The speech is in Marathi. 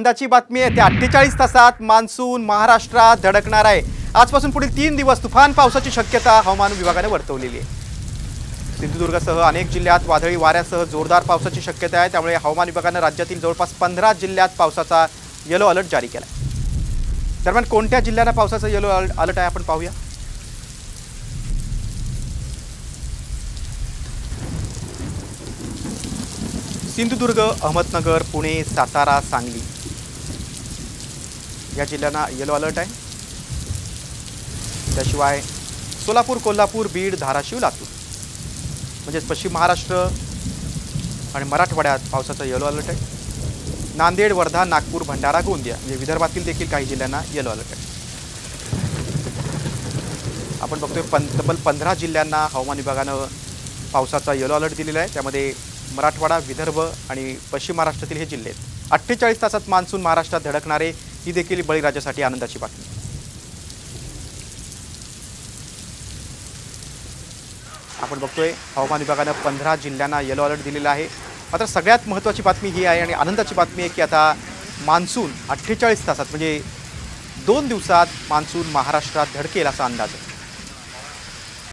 आनंदाची बातमी आहे, त्या 48 तासात मान्सून महाराष्ट्रात धडकणार आहे। आजपासून पुढील 3 दिवस तुफान पावसाची शक्यता हवामान विभागाने वर्तवलेली आहे। सिंधुदुर्गासह अनेक जिल्ह्यात वादळी वाऱ्यासह जोरदार पावसाची शक्यता आहे। त्यामुळे हवामान विभागाने राज्यातील जवळपास 15 जिल्ह्यात पावसाचा येलो अलर्ट जारी केला आहे। दरम्यान कोणत्या जिल्ह्यांना पावसाचा येलो अलर्ट आहे आपण पाहूया। सिंधुदुर्ग, अहमदनगर, पुणे, सातारा, सांगली या जिल्ह्यांना येलो अलर्ट आहे। त्याशिवाय सोलापूर, कोल्हापूर, बीड, धाराशिव, लातूर म्हणजे पश्चिम महाराष्ट्र आणि मराठवाड्यात पावसाचा येलो अलर्ट आहे। नांदेड, वर्धा, नागपूर, भंडारा, गोंदिया म्हणजे विदर्भातील देखील काही जिल्ह्यांना येलो अलर्ट आहे। आपण बघतोय तब्बल 15 जिल्ह्यांना हवामान विभागानं पावसाचा येलो अलर्ट दिलेला आहे। त्यामध्ये मराठवाडा, विदर्भ आणि पश्चिम महाराष्ट्रातील हे जिल्हे आहेत। 48 तासात मान्सून महाराष्ट्रात धडकणारे ही देखील बळीराजासाठी आनंदाची बातमी। आपण बघतोय हवामान विभागानं 15 जिल्ह्यांना येलो अलर्ट दिलेला आहे। मात्र सगळ्यात महत्त्वाची बातमी ही आहे आणि आनंदाची बातमी आहे की आता मान्सून 48 तासात म्हणजे 2 दिवसात मान्सून महाराष्ट्रात धडकेल असा अंदाज आहे।